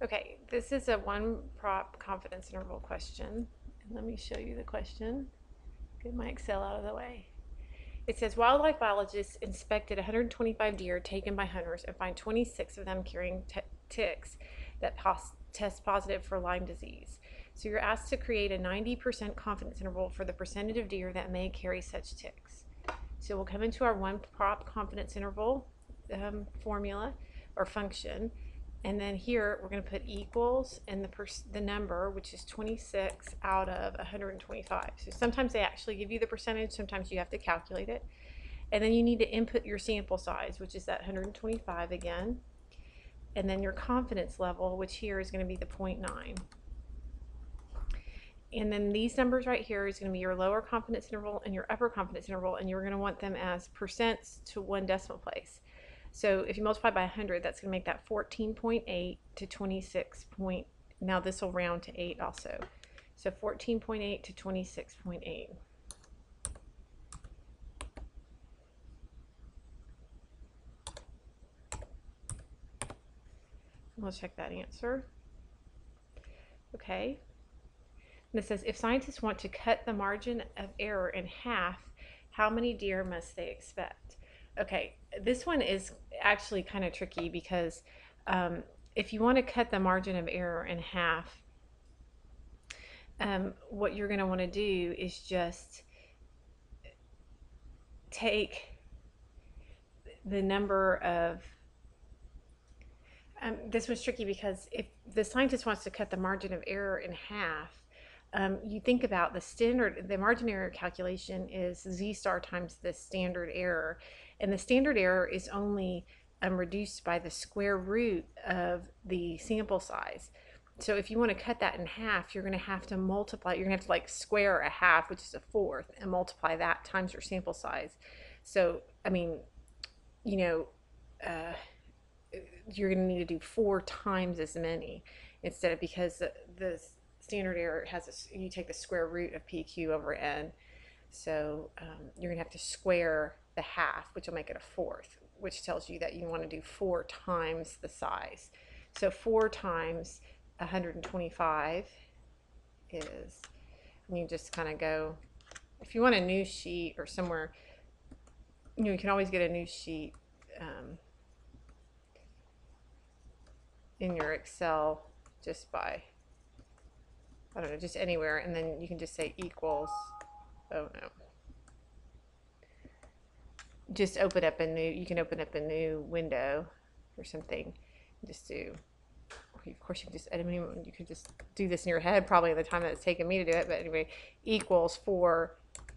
Okay, this is a one prop confidence interval question. And let me show you the question. Get my Excel out of the way. It says wildlife biologists inspected 125 deer taken by hunters and find 26 of them carrying ticks that test positive for Lyme disease. So you're asked to create a 90% confidence interval for the percentage of deer that may carry such ticks. So we'll come into our one prop confidence interval formula or function. And then here we're going to put equals and the number, which is 26 out of 125. So sometimes they actually give you the percentage, sometimes you have to calculate it. And then you need to input your sample size, which is that 125 again. And then your confidence level, which here is going to be the 0.9. And then these numbers right here is going to be your lower confidence interval and your upper confidence interval, and you're going to want them as percents to one decimal place. So if you multiply by 100, that's going to make that 14.8 to 26. Now this will round to 8 also. So 14.8 to 26.8. We'll check that answer. Okay. And it says, if scientists want to cut the margin of error in half, how many deer must they expect? Okay, this one is actually kind of tricky because if you want to cut the margin of error in half, what you're going to want to do is just take the number of this was tricky because if the scientist wants to cut the margin of error in half, you think about the margin error calculation is z star times the standard error, and the standard error is only reduced by the square root of the sample size. So if you want to cut that in half, you're going to have to multiply, you're going to have to like square a half, which is a fourth, and multiply that times your sample size. So, I mean, you know, you're going to need to do 4 times as many instead of, because the standard error has you take the square root of PQ over N. So you're going to have to square the half, which will make it a fourth, which tells you that you want to do 4 times the size. So 4 times 125 is, and you just kind of go, if you want a new sheet or somewhere, you can always get a new sheet in your Excel just by, I don't know, just anywhere, and then you can just say equals, oh no, just open up a new, you can open up a new window or something, just do, of course you can just, I mean, you could just do this in your head probably the time that it's taken me to do it, but anyway, equals 4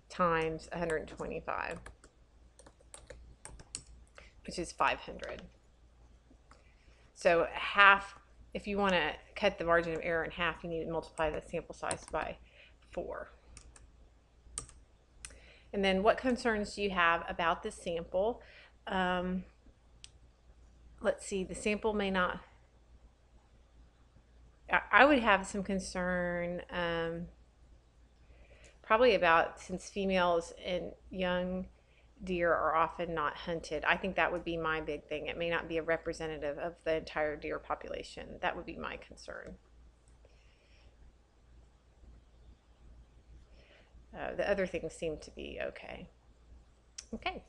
times 125, which is 500. So half, if you want to cut the margin of error in half, you need to multiply the sample size by 4. And then what concerns do you have about the sample? Let's see, the sample may not, I would have some concern probably about, since females and young deer are often not hunted. I think that would be my big thing. It may not be a representative of the entire deer population. That would be my concern. The other things seem to be okay. Okay.